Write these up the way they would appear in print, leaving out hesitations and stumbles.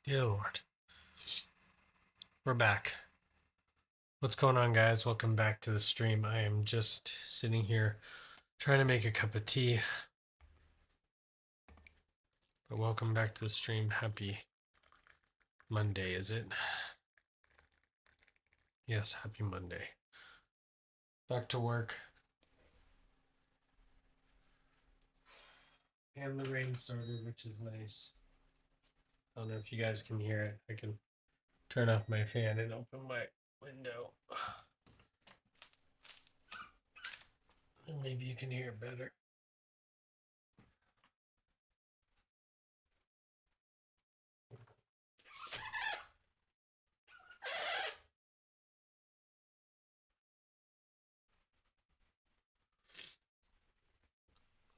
Dear Lord. We're back. What's going on, guys? Welcome back to the stream. I am just sitting here trying to make a cup of tea. But welcome back to the stream. Happy Monday, is it? Yes, happy Monday. Back to work. And the rain started, which is nice. I don't know if you guys can hear it. I can turn off my fan and open my window. And maybe you can hear it better.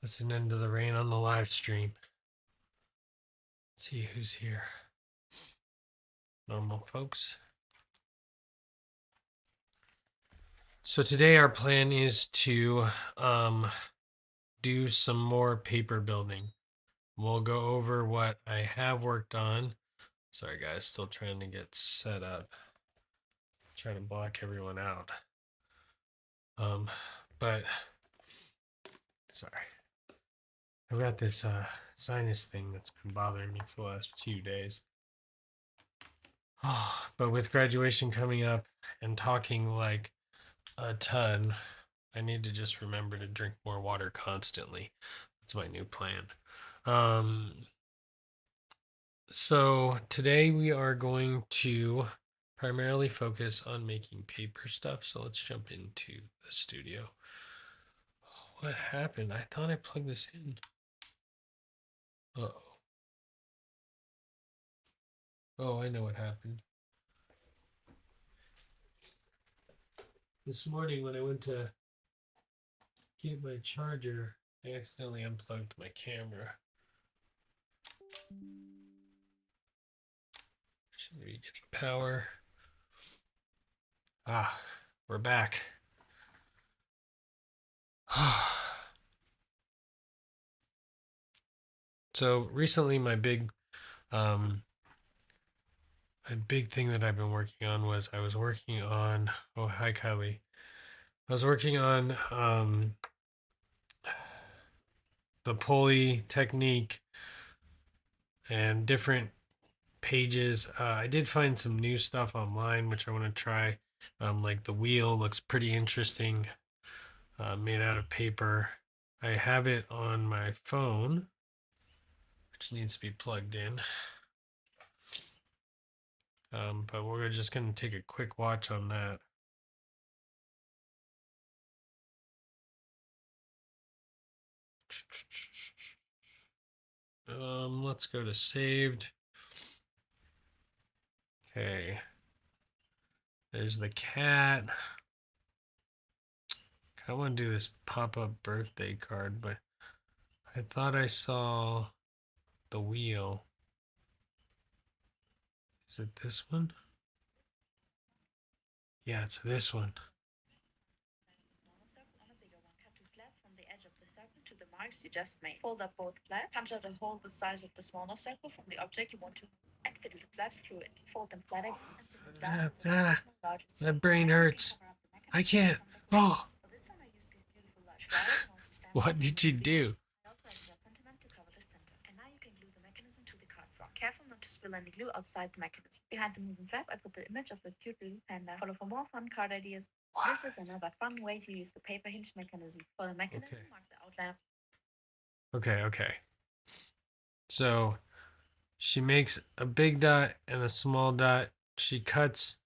Listening to the rain on the live stream. Let's see who's here. Normal folks. So today our plan is to do some more paper building. We'll go over what I have worked on. Sorry guys, still trying to get set up. Trying to block everyone out. But sorry. I've got this sinus thing that's been bothering me for the last few days. But with graduation coming up and talking like a ton, I need to just remember to drink more water constantly. That's my new plan. So today we are going to primarily focus on making paper stuff. So let's jump into the studio. What happened? I thought I plugged this in. Uh-oh. Oh, I know what happened. This morning when I went to get my charger, I accidentally unplugged my camera. Should be getting power. Ah, we're back. So recently my big thing that I've been working on was I was working on hi Kylie. I was working on the pulley technique and different pages. I did find some new stuff online which I want to try. Like the wheel looks pretty interesting, made out of paper. I have it on my phone, which needs to be plugged in. But we're just going to take a quick watch on that. Let's go to saved. Okay. There's the cat. I want to do this pop-up birthday card, but I thought I saw the wheel. Is it this one? Yeah, it's this one. To the marks you just made. Fold up both flaps, punch out a hole the size of the smaller circle from the object you want to move, and fit the flaps through it. Fold them flat again and put them down with an additional larger My circle. brain hurts. I can't. Oh. For this one I used these beautiful large flowers and also stamped What did you do? I also added a sentiment to cover the center. And now you can glue the mechanism to the card front. Careful not to spill any glue outside the mechanism. Behind the moving flap I put the image of the cute little panda. Follow for more fun card ideas. What? This is another fun way to use the paper hinge mechanism. For the mechanism, mark the outline of Okay. So she makes a big dot and a small dot. She cuts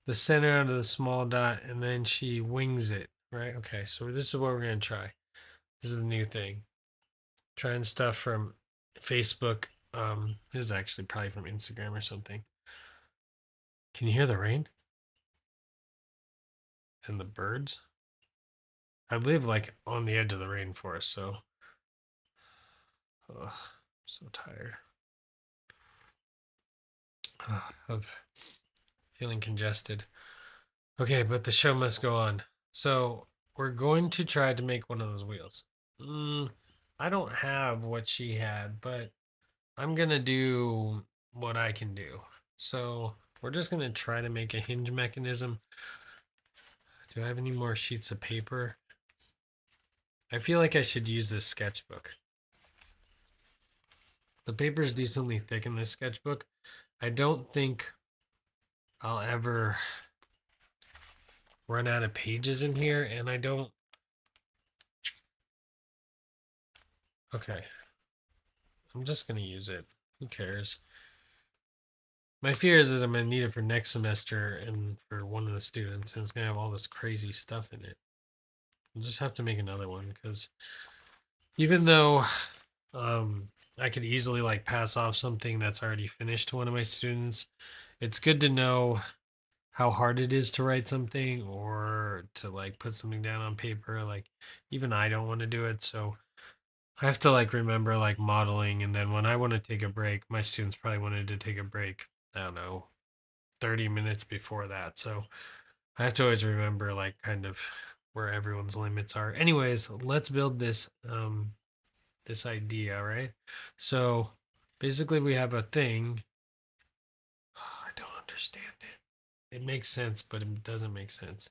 the center out of the small dot and then she wings it, right? Okay, so this is what we're going to try. This is the new thing. Trying stuff from Facebook. This is actually probably from Instagram or something. Can you hear the rain? And the birds? I live like on the edge of the rainforest, so I'm so tired of feeling congested. Okay, but the show must go on. So we're going to try to make one of those wheels. I don't have what she had, but I'm gonna do what I can do. So we're just going to try to make a hinge mechanism. Do I have any more sheets of paper? I feel like I should use this sketchbook. The paper is decently thick in this sketchbook. I don't think I'll ever run out of pages in here, and I don't. Okay. I'm just going to use it. Who cares? My fear is I'm going to need it for next semester and for one of the students, and it's going to have all this crazy stuff in it. I'll just have to make another one because even though I could easily like pass off something that's already finished to one of my students, it's good to know how hard it is to write something or to like put something down on paper. Like even I don't want to do it, so I have to like remember like modeling, and then when I want to take a break, my students probably wanted to take a break. I don't know, 30 minutes before that. So I have to always remember like kind of where everyone's limits are. Anyways, let's build this idea, right? So basically we have a thing. I don't understand it. It makes sense, but it doesn't make sense.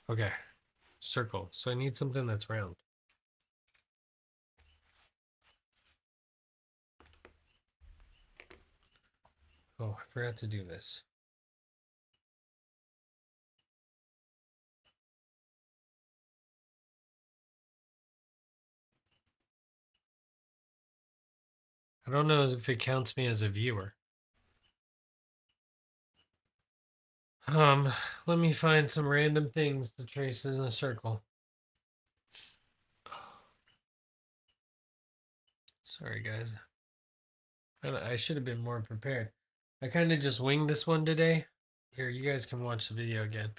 Okay. Circle. So I need something that's round. Oh, I forgot to do this. I don't know if it counts me as a viewer. Let me find some random things to trace in a circle. Sorry, guys. I should have been more prepared. I kind of just winged this one today. Here, you guys can watch the video again.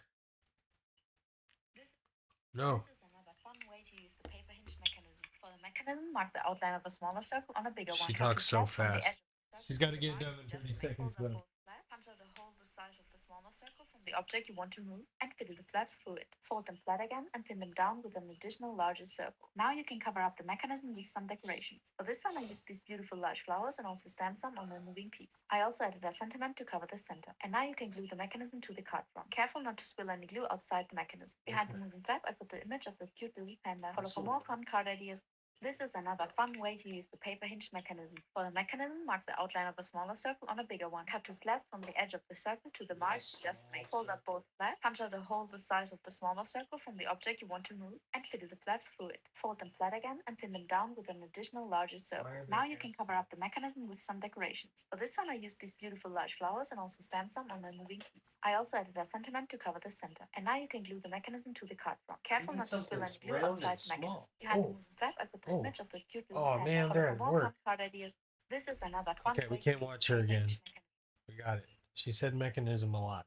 No. This is another fun way to use the paper hinge mechanism. For the mechanism, mark the outline of a smaller circle on a bigger one. She talks so fast. She's got to get it done marks, in just 30 make seconds, holes at though. both flaps. Punch out a hole the size of the smaller circle from the object you want to move and fiddle the flaps through it. Fold them flat again and pin them down with an additional larger circle. Now you can cover up the mechanism with some decorations. For this one, I used these beautiful large flowers and also stamped some on a moving piece. I also added a sentiment to cover the center. And now you can glue the mechanism to the card front. Careful not to spill any glue outside the mechanism. Behind the moving flap, I put the image of the cute little panda. Follow for more fun card ideas. This is another fun way to use the paper hinge mechanism. For the mechanism, mark the outline of a smaller circle on a bigger one. Cut two slabs from the edge of the circle to the marks. Just make fold up both flaps. Punch out a hole the size of the smaller circle from the object you want to move and fiddle the flaps through it. Fold them flat again and pin them down with an additional larger circle. Now you can cover up the mechanism with some decorations. For this one, I used these beautiful large flowers and also stamped some on a moving piece. I also added a sentiment to cover the center. And now you can glue the mechanism to the card front. Careful not to spill any glue outside the mechanism. Behind the moving flap, I put the image of the cute little panda. Man, they're For at more work. fun card ideas, this is another fun Okay, we way can't to use watch the her paper again. hinge mechanism. We got it. She said mechanism a lot.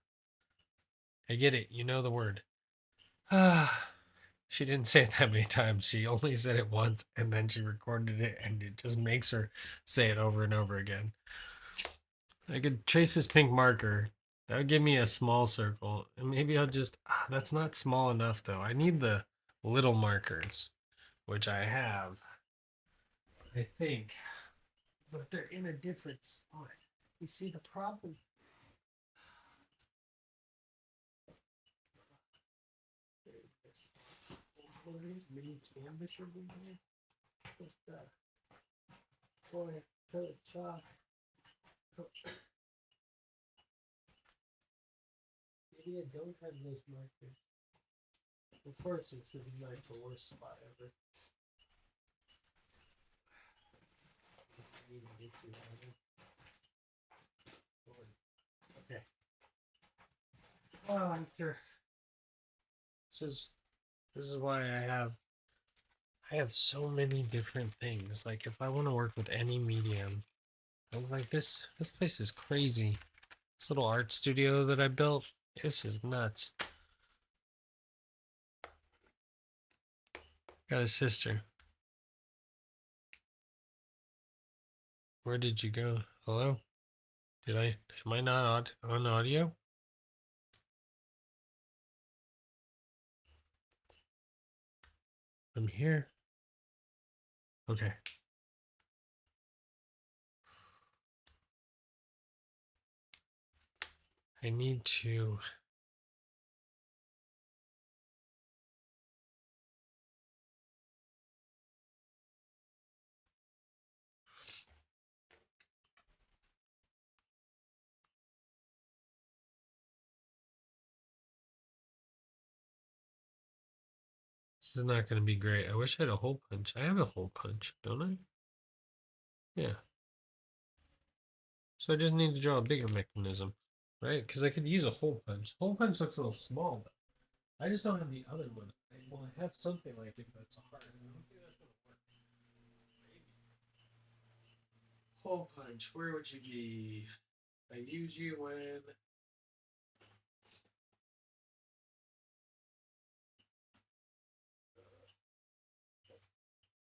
I get it. You know the word. She didn't say it that many times. She only said it once, and then she recorded it, and it just makes her say it over and over again. I could trace this pink marker. That would give me a small circle. And maybe I'll just. That's not small enough, though. I need the little markers, which I have. I think. But they're in a different spot. You see the problem? Mini canvases in here. What's that? Boy, colored chalk. Maybe I don't have those markers. Of course, this is like the worst spot ever. Okay. Oh, after this is why I have so many different things. Like if I want to work with any medium, I'm like this place is crazy. This little art studio that I built, this is nuts. Got a sister. Where did you go? Hello? Am I not on audio? I'm here. Okay. I need to. This is not going to be great. I wish I had a hole punch. I have a hole punch, don't I? Yeah. So I just need to draw a bigger mechanism, right? Because I could use a hole punch. Hole punch looks a little small, but I just don't have the other one. Well, I have something like it, but it's hard. I don't think that's gonna work. Hole punch. Where would you be? I use you when.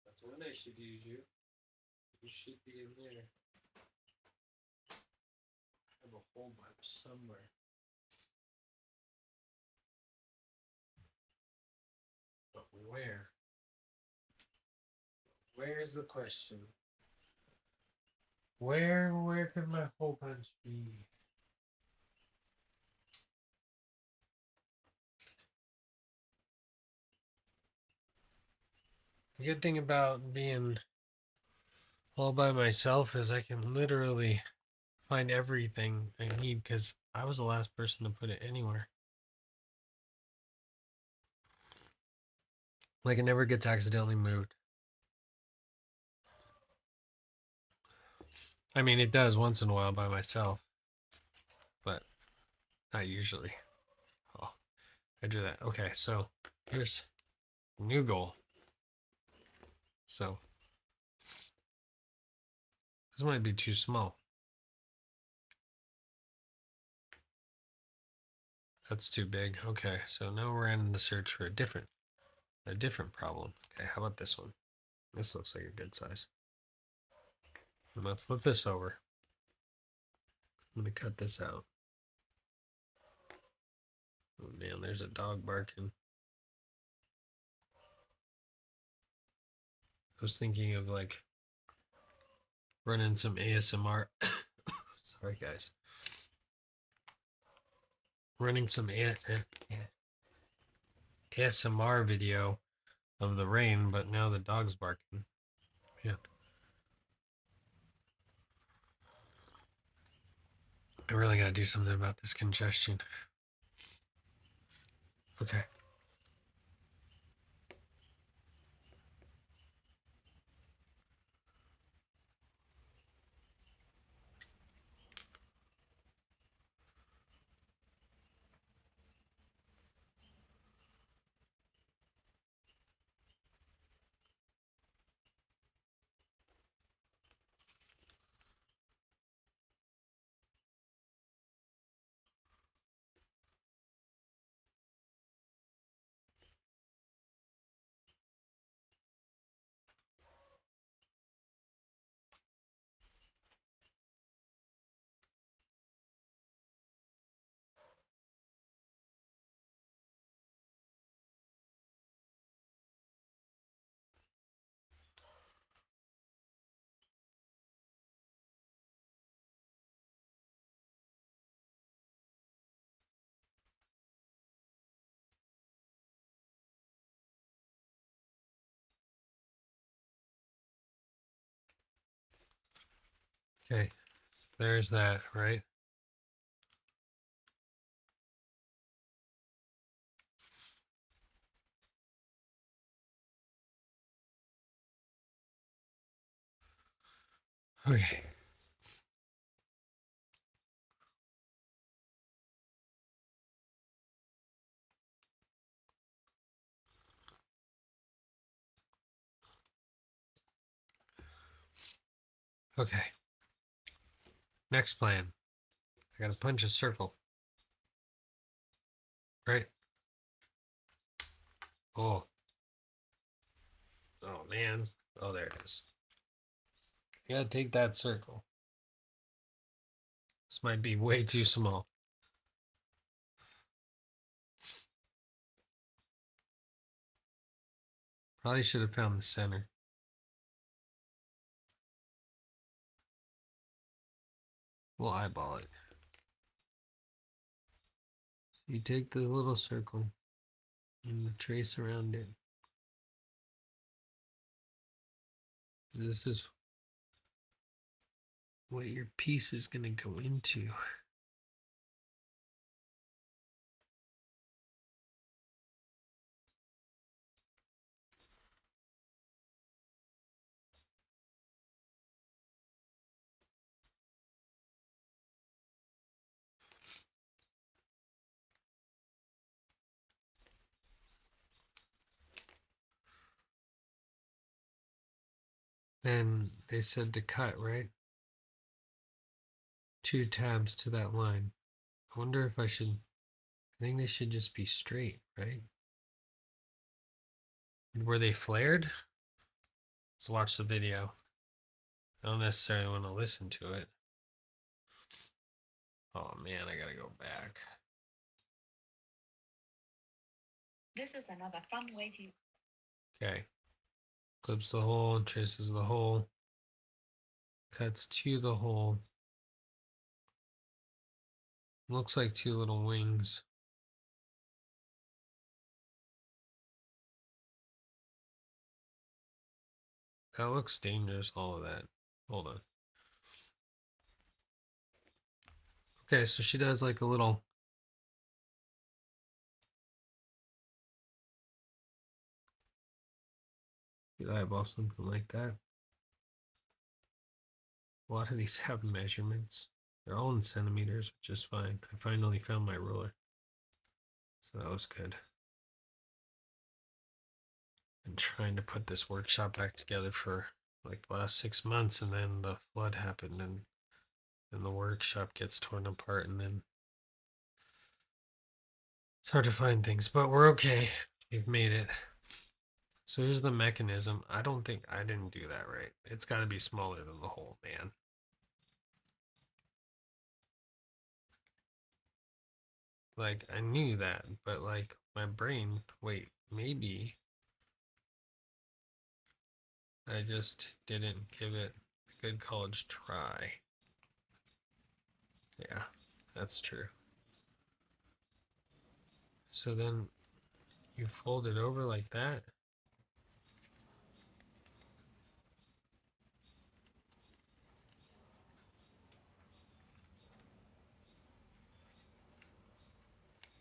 That's when I should use you. You should be in there. I have a hole punch somewhere. But where? Where's the question? Where could my hole punch be? The good thing about being all by myself is I can literally find everything I need because I was the last person to put it anywhere. Like it never gets accidentally moved. I mean, it does once in a while by myself, but not usually. Oh, I drew that. Okay, so here's a new goal. So this might be too small. That's too big. Okay, so now we're in the search for a different problem. Okay, how about this one? This looks like a good size. I'm gonna flip this over. I'm gonna cut this out. Oh man, there's a dog barking. I was thinking of like running some ASMR. Sorry, guys. Running some ASMR video of the rain, but now the dog's barking. Yeah. I really gotta do something about this congestion. Okay. Okay. There's that, right? Okay. Okay. Next plan. I gotta punch a circle. Right? Oh. Oh man. Oh, there it is. I gotta take that circle. This might be way too small. Probably should have found the center. We'll eyeball it. You take the little circle and trace around it. This is what your piece is going to go into. Then they said to cut, right? 2 tabs to that line. I wonder if I should, I think they should just be straight, right? Were they flared? Let's watch the video. I don't necessarily want to listen to it. Oh man, I gotta go back. This is another fun way to. Okay. Clips the hole, traces the hole, cuts to the hole. Looks like 2 little wings. That looks dangerous, all of that. Hold on. Okay, so she does like a little. Could eyeball something like that. A lot of these have measurements. They're all in centimeters, which is fine. I finally found my ruler. So that was good. Been trying to put this workshop back together for like the last 6 months, and then the flood happened, and then the workshop gets torn apart, and then it's hard to find things, but we're okay. We've made it. So here's the mechanism. I don't think I didn't do that right. It's got to be smaller than the hole, man. Like, I knew that, but like my brain, wait, maybe I just didn't give it a good college try. Yeah, that's true. So then you fold it over like that.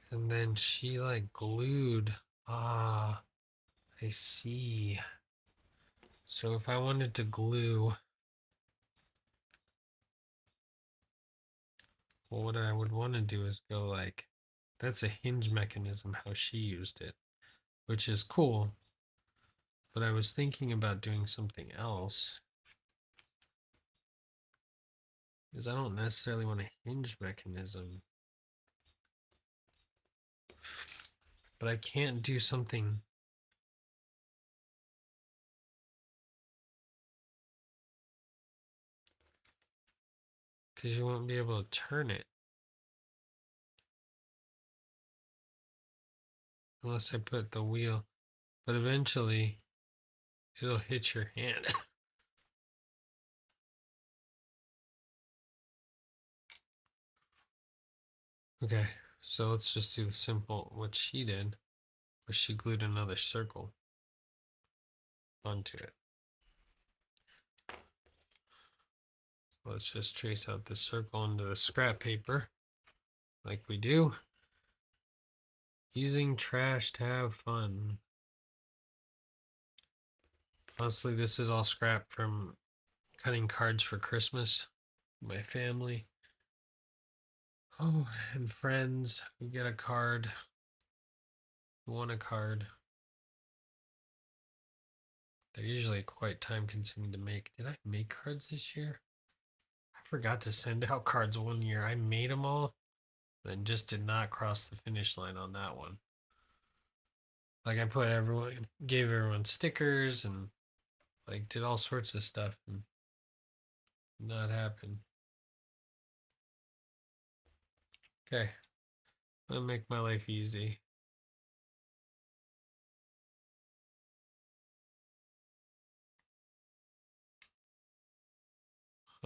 And then she like glued. Ah, I see. So if I wanted to glue, well, what I would want to do is go like, that's a hinge mechanism, how she used it, which is cool. But I was thinking about doing something else, because I don't necessarily want a hinge mechanism. But I can't do something. Because you won't be able to turn it. Unless I put the wheel. But eventually, it'll hit your hand. Okay, so let's just do the simple, what she did was she glued another circle onto it. Let's just trace out the circle into the scrap paper, like we do. Using trash to have fun. Honestly, this is all scrap from cutting cards for Christmas. My family. Oh, and friends who get a card, who want a card. They're usually quite time consuming to make. Did I make cards this year? I forgot to send out cards one year. I made them all, then just did not cross the finish line on that one. Like I put everyone, gave everyone stickers and like did all sorts of stuff and not happen. Okay, I'm gonna make my life easy.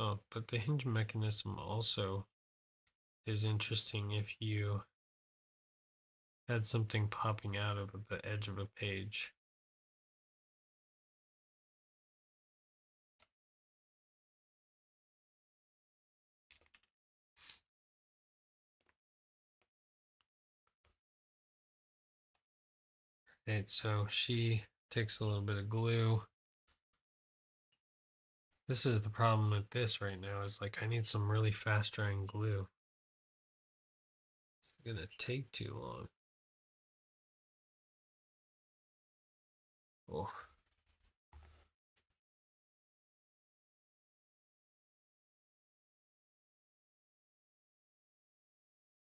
Oh, but the hinge mechanism also is interesting if you had something popping out of the edge of a page. Right, so she takes a little bit of glue. This is the problem with this right now, is like I need some really fast drying glue. It's gonna take too long. Oh.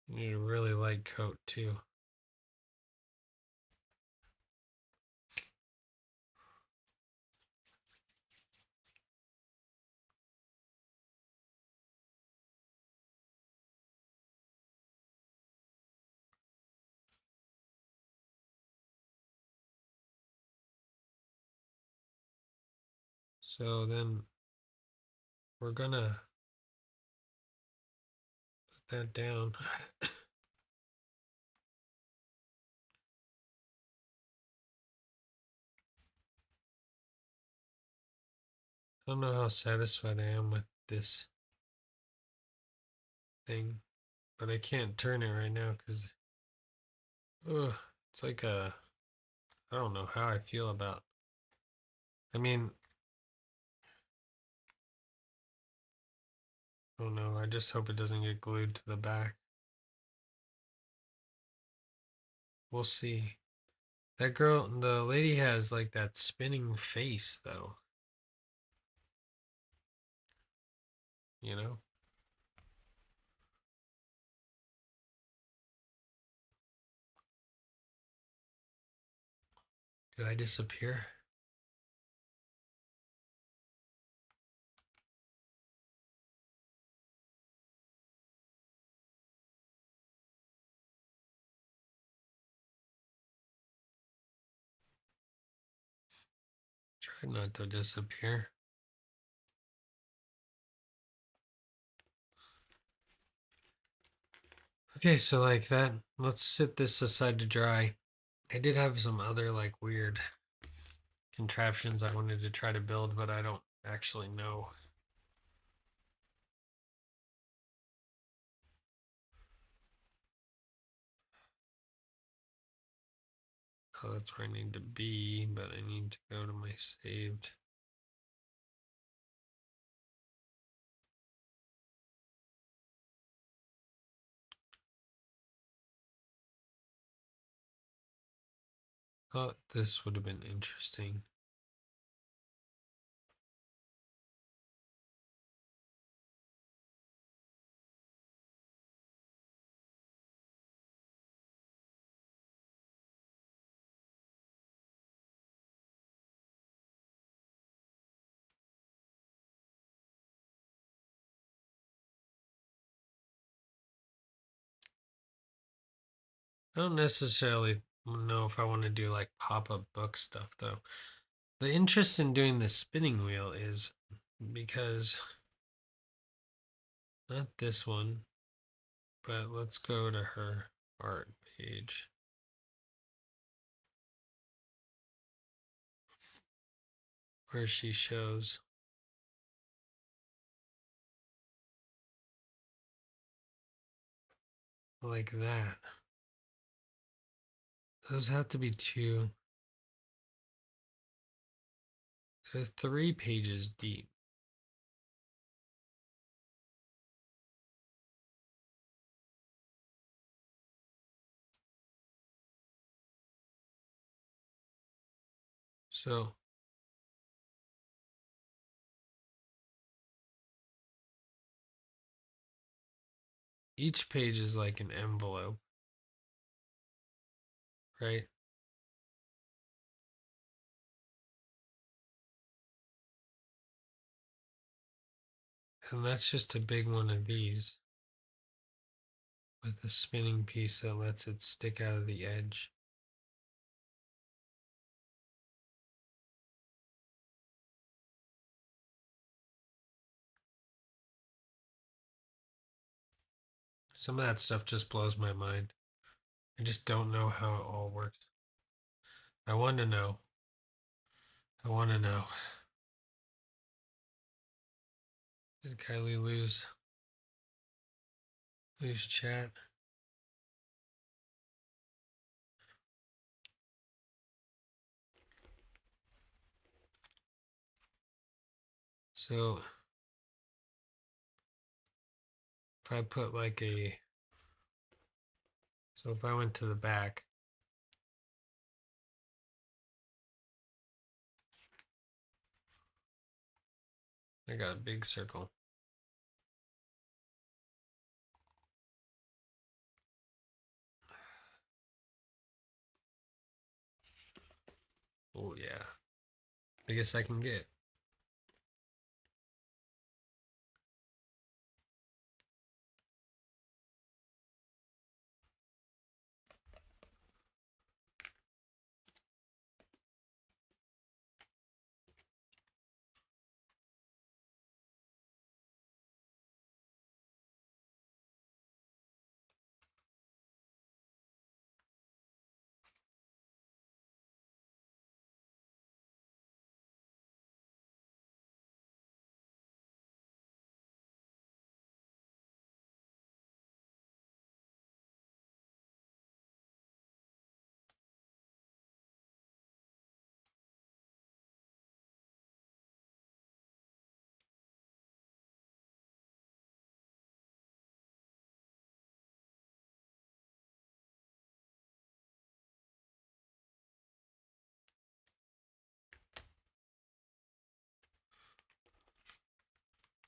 You need a really light coat too. So then we're gonna put that down. I don't know how satisfied I am with this thing, but I can't turn it right now because it's like a, I don't know how I feel about. I mean, oh no, I just hope it doesn't get glued to the back. We'll see. That girl, the lady has like that spinning face though. You know? Did I disappear? Try not to disappear. Okay, so like that, let's sit this aside to dry. I did have some other like weird contraptions I wanted to try to build, but I don't actually know. Oh, that's where I need to be, but I need to go to my saved. Thought this would have been interesting. I don't necessarily know if I want to do like pop-up book stuff though. The interest in doing the spinning wheel is because not this one, but let's go to her art page. Where she shows like that. Those have to be two, 3 pages deep. So each page is like an envelope, right? And that's just a big one of these with a spinning piece that lets it stick out of the edge. Some of that stuff just blows my mind. I just don't know how it all works. I want to know. I want to know. Did Kylie lose chat? So if I put like so if I went to the back, I got a big circle. Oh yeah, biggest I can get.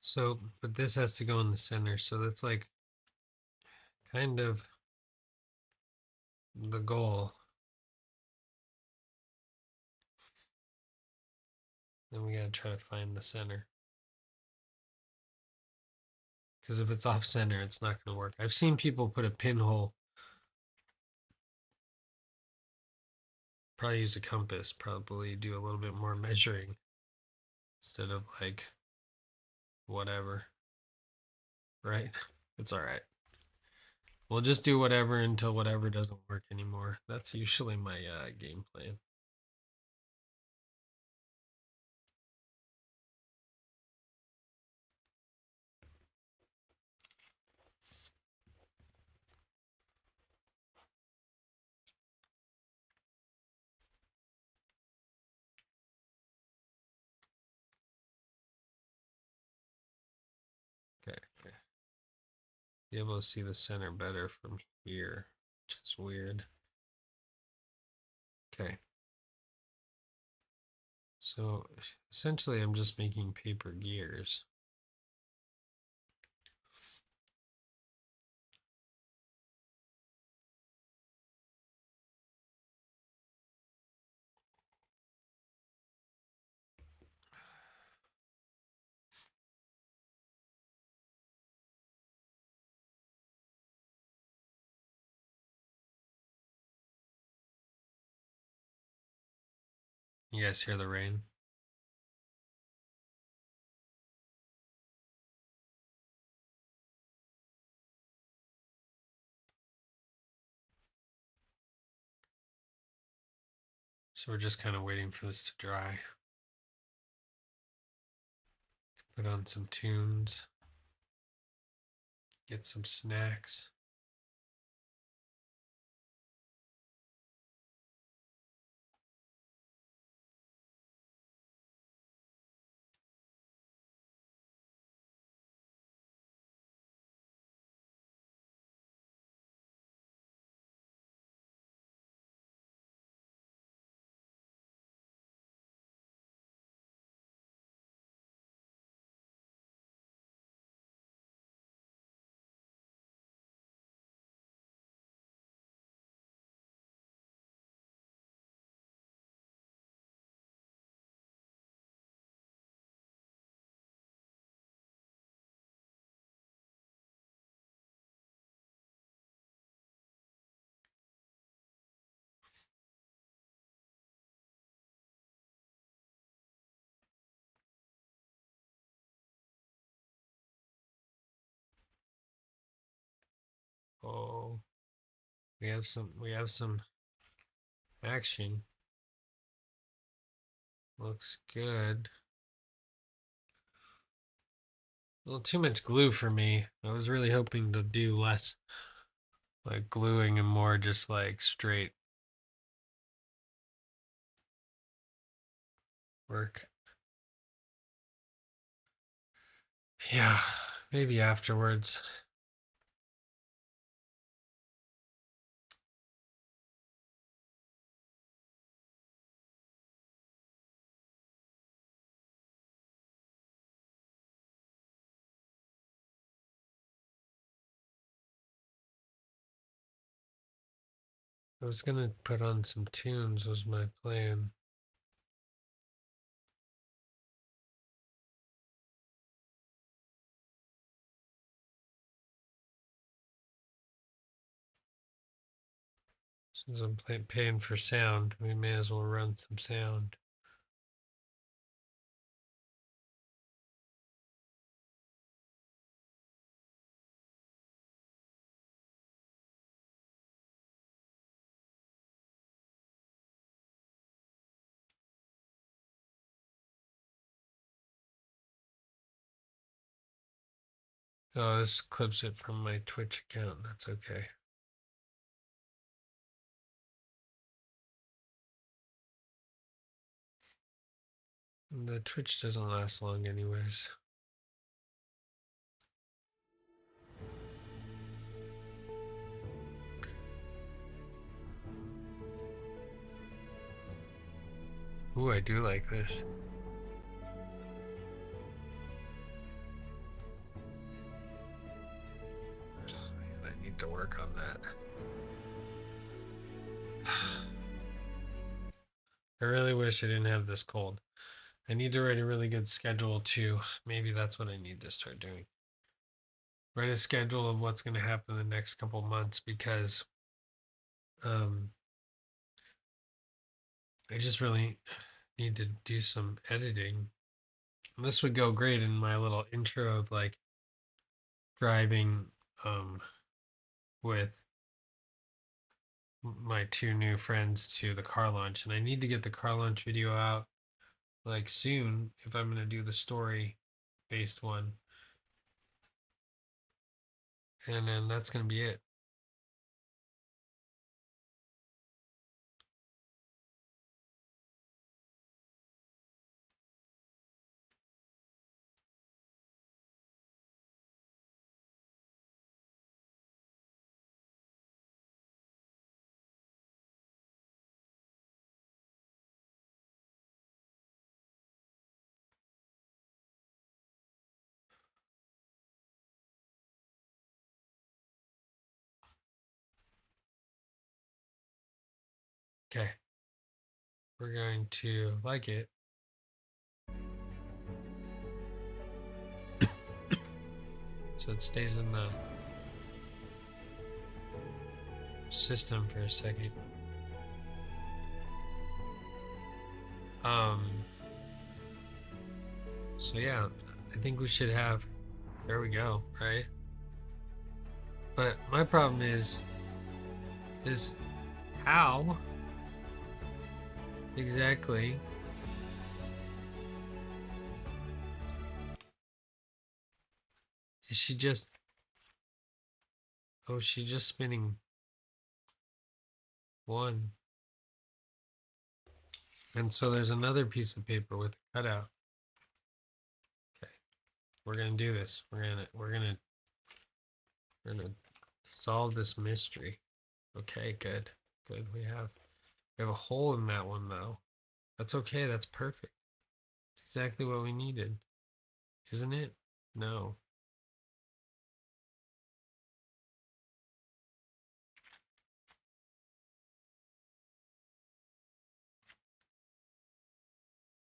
So, but this has to go in the center. So that's like kind of the goal. Then we got to try to find the center. Because if it's off center, it's not going to work. I've seen people put a pinhole, probably use a compass, probably do a little bit more measuring instead of like whatever. Right? It's all right. We'll just do whatever until whatever doesn't work anymore. That's usually my game plan. Okay. Be able to see the center better from here, which is weird. Okay. So essentially, I'm just making paper gears. You guys hear the rain? So we're just kind of waiting for this to dry. Put on some tunes, get some snacks. We have some action. Looks good. A little too much glue for me. I was really hoping to do less like gluing and more just like straight work. Yeah, maybe afterwards. I was gonna put on some tunes was my plan. Since I'm paying for sound, we may as well run some sound. Oh, this clips it from my Twitch account. That's okay. The Twitch doesn't last long anyways. Ooh, I do like this. I need to work on that. I really wish I didn't have this cold. I need to write a really good schedule too. Maybe that's what I need to start doing. Write a schedule of what's going to happen the next couple months because I just really need to do some editing. And this would go great in my little intro of like driving with my two new friends to the car launch. And I need to get the car launch video out like soon if I'm going to do the story based one. And then that's going to be it. Okay. We're going to like it. So it stays in the system for a second. So yeah, I think we should have, there we go, right? But my problem is how exactly is she just, oh, she's just spinning one. And so there's another piece of paper with a cutout. Okay, we're gonna do this. We're gonna solve this mystery. Okay, good. We have a hole in that one though. That's okay, that's perfect. It's exactly what we needed. Isn't it? No.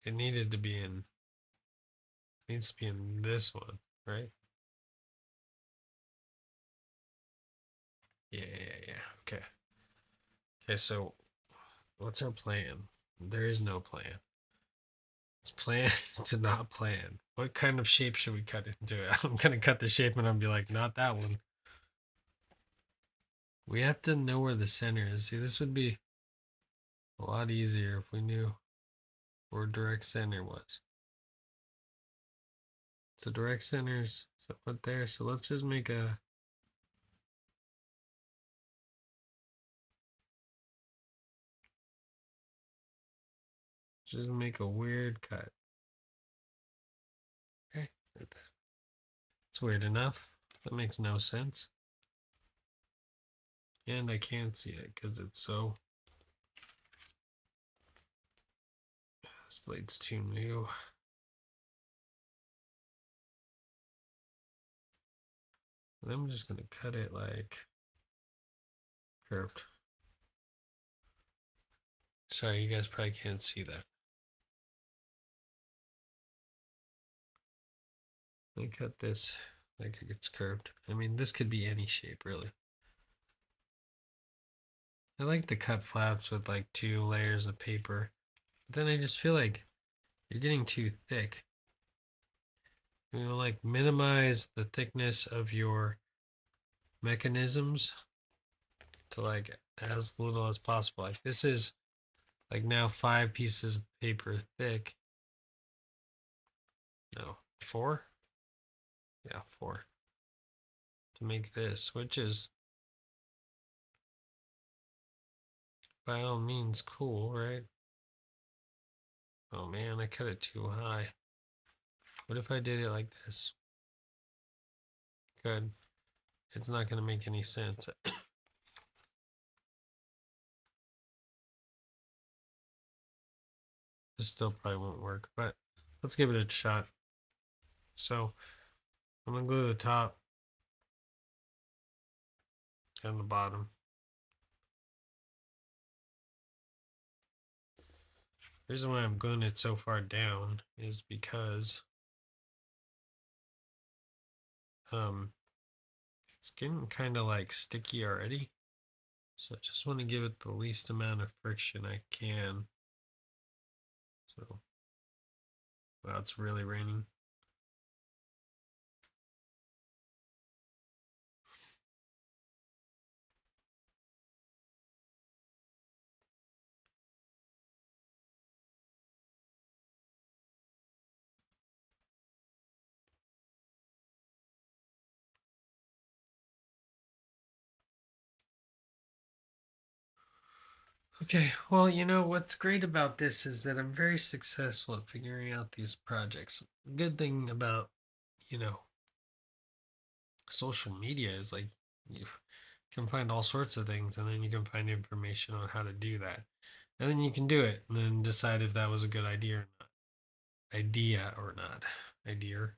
It needed to be in, needs to be in this one, right? Yeah. Okay. Okay, so what's our plan? There is no plan. It's plan to not plan. What kind of shape should we cut into it? I'm gonna cut the shape and I'll be like, not that one. We have to know where the center is. See, this would be a lot easier if we knew where direct center was. So direct centers, so put there. So let's just make a weird cut. Okay, it's weird enough. That makes no sense. And I can't see it because it's so. This blade's too new. And I'm just gonna cut it like curved. Sorry, you guys probably can't see that. Let me cut this like it's curved. I mean, this could be any shape, really. I like to cut flaps with like 2 layers of paper. But then I just feel like you're getting too thick. You know, like minimize the thickness of your mechanisms to like as little as possible. Like this is like now 5 pieces of paper thick. No, 4? Yeah, 4. To make this, which is by all means cool, right? Oh man, I cut it too high. What if I did it like this? Good. It's not going to make any sense. This still probably won't work, but let's give it a shot. So I'm going to glue the top and the bottom. The reason why I'm gluing it so far down is because it's getting kind of like sticky already. So I just want to give it the least amount of friction I can. So, wow, it's really raining. Okay, well, you know what's great about this is that I'm very successful at figuring out these projects. Good thing about, you know, social media is like you can find all sorts of things and then you can find information on how to do that. And then you can do it and then decide if that was a good idea or not. Idea or not. Idea.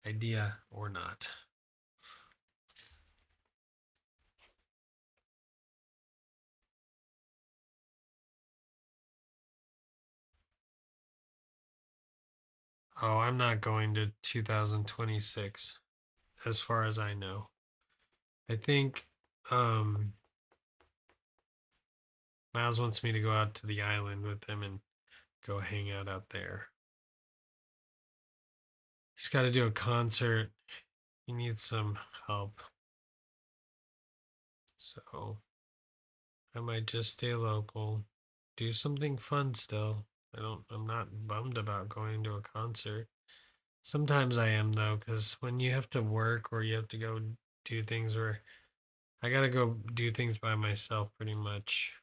Idea or not. Oh, I'm not going to 2026 as far as I know. I think Miles wants me to go out to the island with him and go hang out there. He's got to do a concert. He needs some help. So I might just stay local, do something fun still. I'm not bummed about going to a concert. Sometimes I am though, because when you have to work or you have to go do things where I gotta go do things by myself pretty much.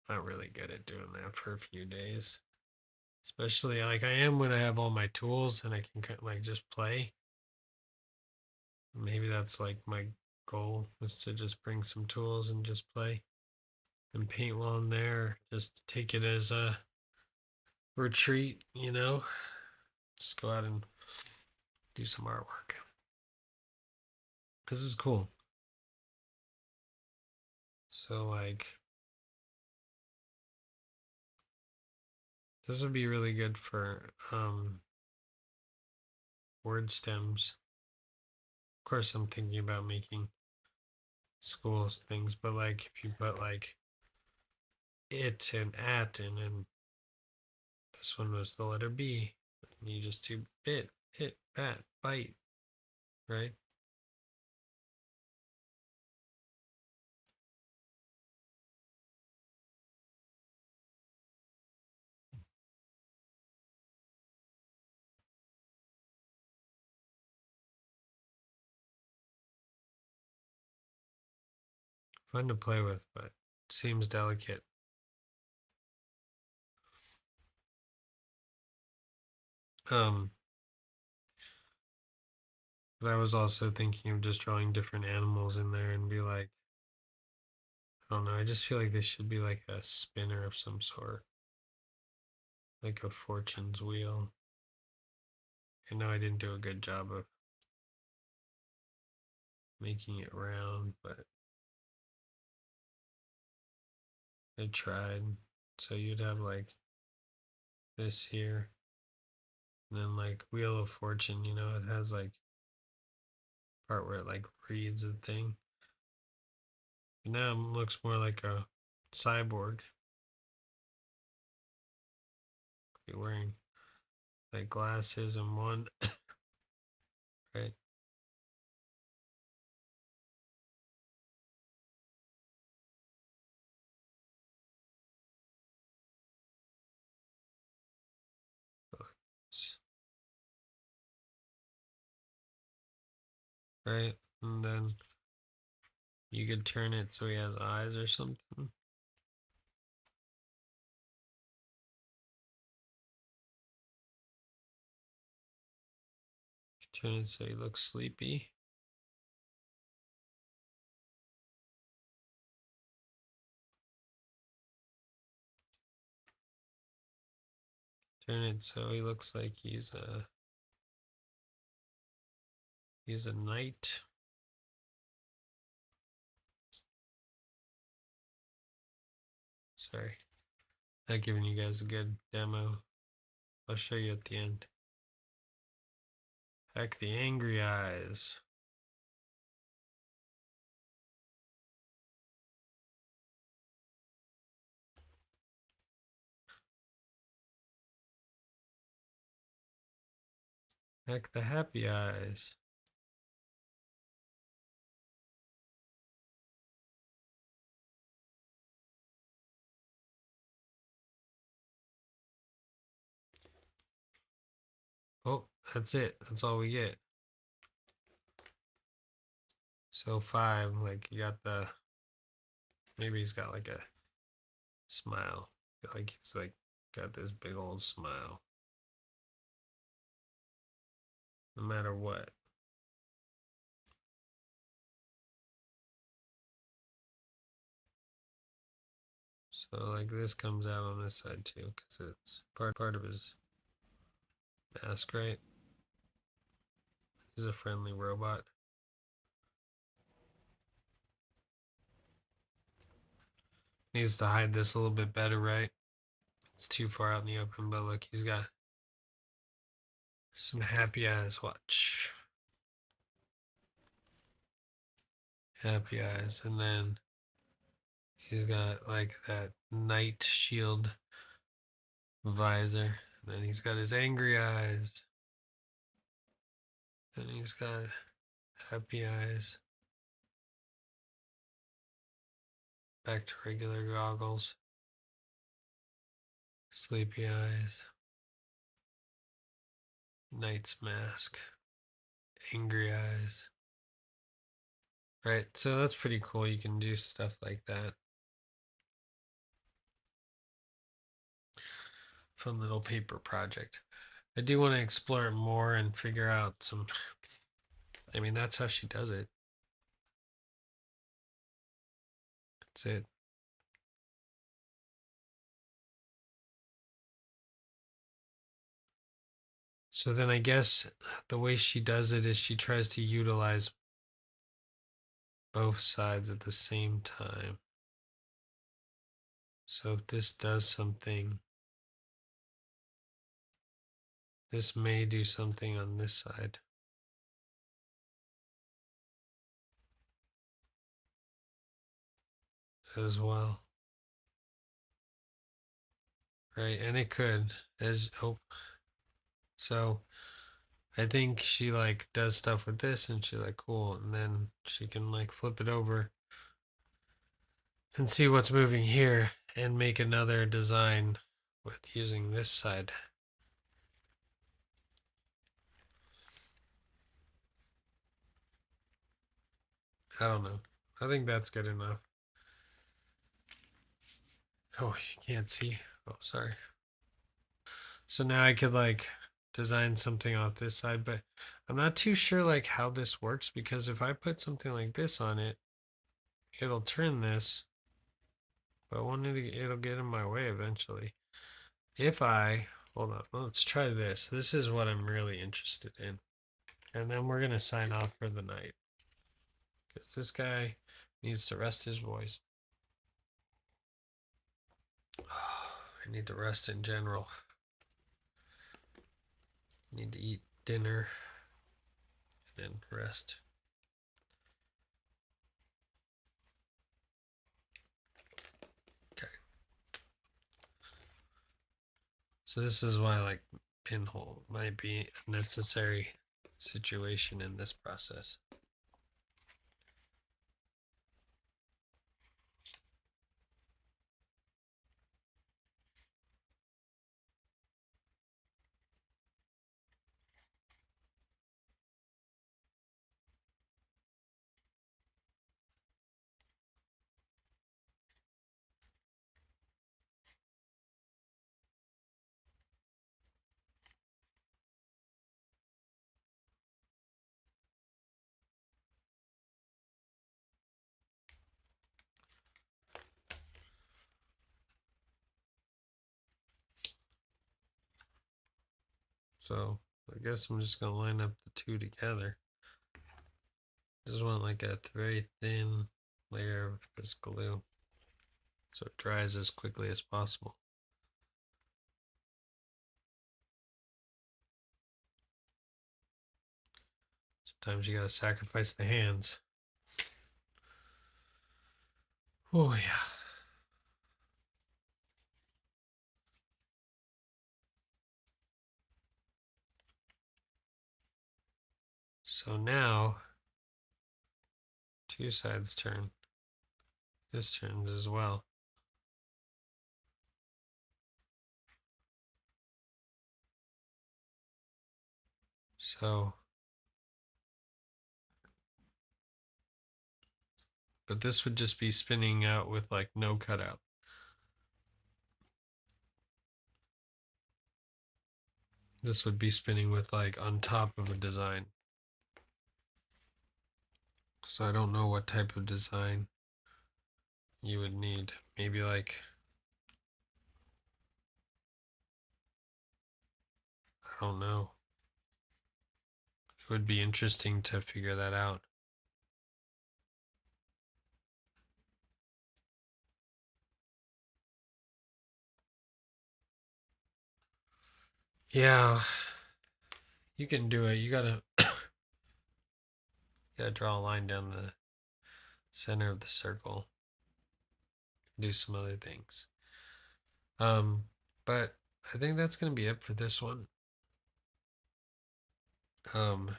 Not really good at doing that for a few days. Especially like I am when I have all my tools and I can like just play. Maybe that's like my goal is to just bring some tools and just play and paint while I'm there. Just take it as a retreat, you know? Just go out and do some artwork. This is cool. So like this would be really good for word stems. Of course I'm thinking about making school things, but like if you put like it and at and then this one was the letter B. And you just do bit, hit, bat, bite, right? Fun to play with, but seems delicate. But I was also thinking of just drawing different animals in there and be like, I don't know, I just feel like this should be like a spinner of some sort, like a fortune's wheel. I know I didn't do a good job of making it round, but I tried. So you'd have like this here, and then like Wheel of Fortune, it has like part where it like reads a thing. But now it looks more like a cyborg. Be wearing like glasses and one, right? Right? And then you could turn it so he has eyes or something. Turn it so he looks sleepy. Turn it so he looks like he's a knight. Sorry, not giving you guys a good demo. I'll show you at the end. Heck, the angry eyes. Heck, the happy eyes. Oh, that's it. That's all we get. So 5, like you got maybe he's got like a smile. Like he's like got this big old smile. No matter what. So like this comes out on this side too, because it's part of his mask, right? He's a friendly robot. Needs to hide this a little bit better, right? It's too far out in the open, but look, he's got some happy eyes. Watch. Happy eyes. And then he's got like that knight shield visor. And then he's got his angry eyes. Then he's got happy eyes. Back to regular goggles. Sleepy eyes. Knight's mask. Angry eyes. Right, so that's pretty cool. You can do stuff like that. Fun little paper project. I do want to explore it more and figure out some. I mean, that's how she does it. That's it. So then I guess the way she does it is she tries to utilize both sides at the same time. So if this does something, this may do something on this side as well. Right, and it could so I think she like does stuff with this and she's like cool, and then she can like flip it over and see what's moving here and make another design with using this side. I don't know. I think that's good enough. Oh, you can't see. Oh, sorry. So now I could like design something off this side, but I'm not too sure like how this works because if I put something like this on it, it'll turn this, but won't it'll get in my way eventually. If I hold on, let's try this. This is what I'm really interested in. And then we're gonna sign off for the night. Because this guy needs to rest his voice. I need to rest in general. I need to eat dinner and then rest. Okay. So this is why like pinhole might be a necessary situation in this process. So I guess I'm just gonna line up the two together. Just want like a very thin layer of this glue so it dries as quickly as possible. Sometimes you gotta sacrifice the hands. Oh yeah. So now two sides turn. This turns as well. So, but this would just be spinning out with like no cutout. This would be spinning with like on top of a design. So I don't know what type of design you would need. Maybe like, I don't know. It would be interesting to figure that out. Yeah, you can do it. You gotta draw a line down the center of the circle. Do some other things. But I think that's gonna be it for this one. Um,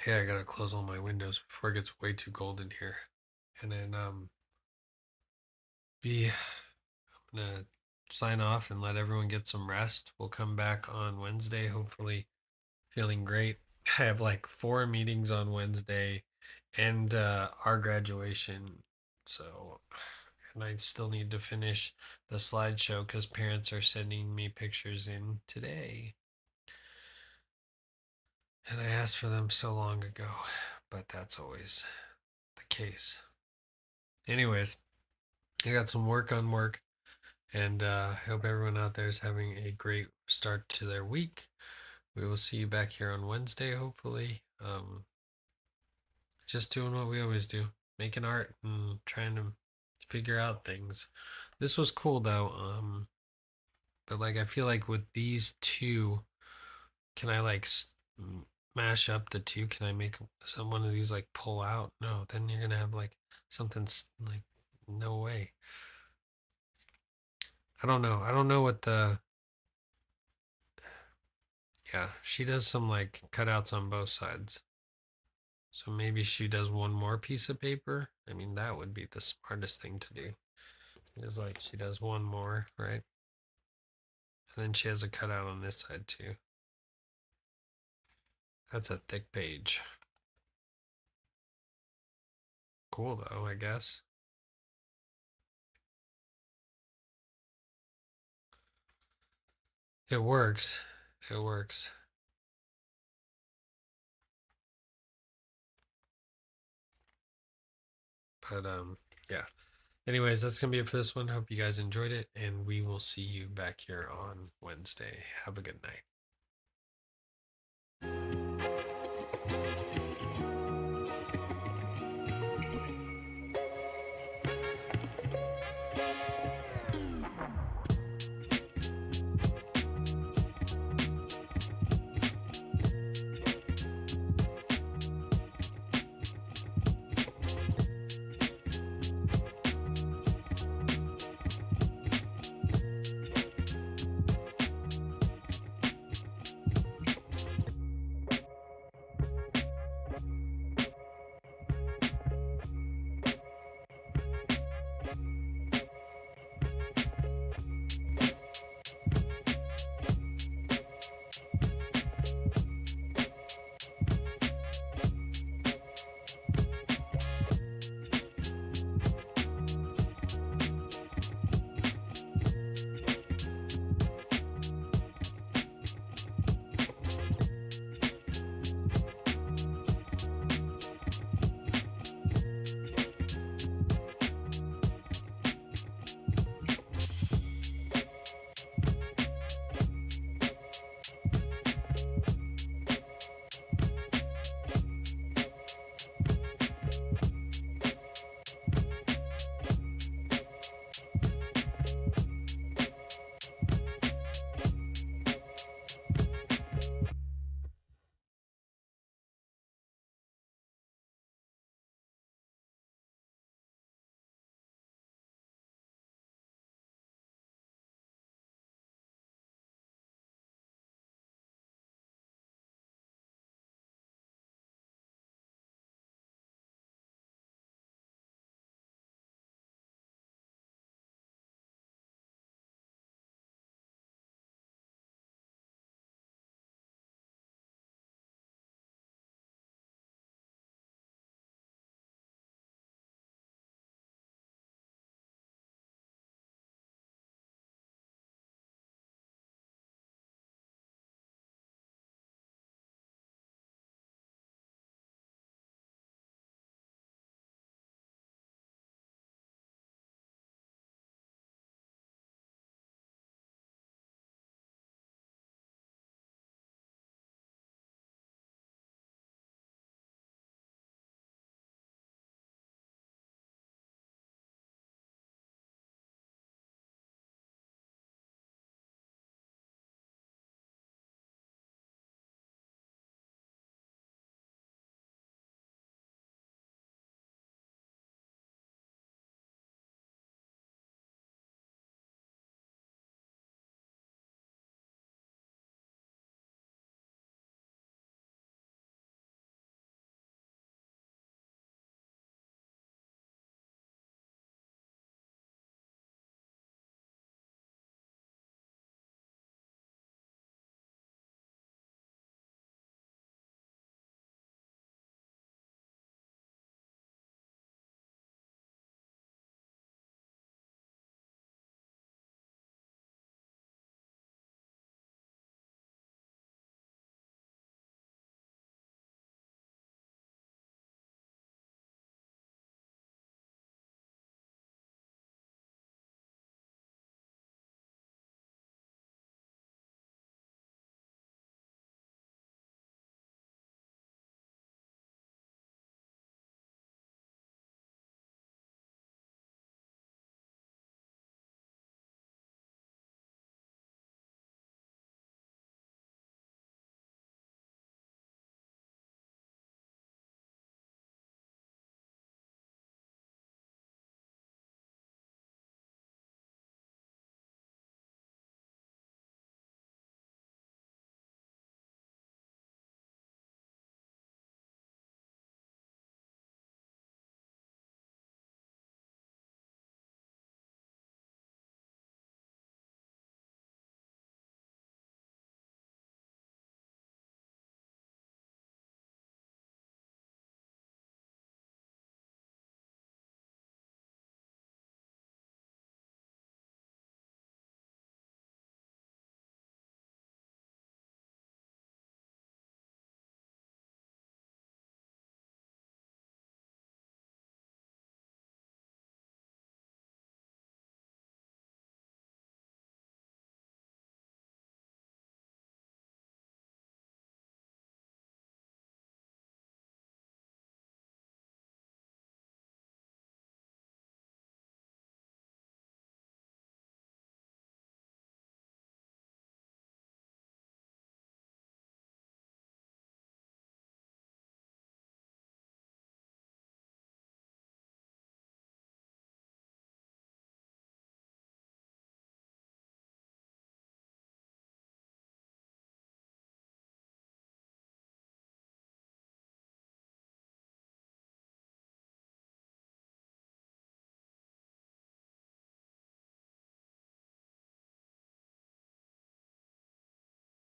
yeah, I gotta close all my windows before it gets way too cold in here. And then I'm gonna sign off and let everyone get some rest. We'll come back on Wednesday, hopefully feeling great. I have like 4 meetings on Wednesday and our graduation. So, and I still need to finish the slideshow because parents are sending me pictures in today. And I asked for them so long ago, but that's always the case. Anyways, I got some work on work, and I hope everyone out there is having a great start to their week. We will see you back here on Wednesday, hopefully. Just doing what we always do, making art and trying to figure out things. This was cool though. But like I feel like with these two, can I like mash up the two? Can I make some one of these like pull out? No, then you're gonna have like something like no way. I don't know. I don't know what the yeah, she does some like cutouts on both sides. So maybe she does one more piece of paper. I mean, that would be the smartest thing to do. Is like she does one more, right? And then she has a cutout on this side too. That's a thick page. cool though, I guess. It works. It works. But yeah. Anyways, that's gonna be it for this one. Hope you guys enjoyed it, and we will see you back here on Wednesday. Have a good night.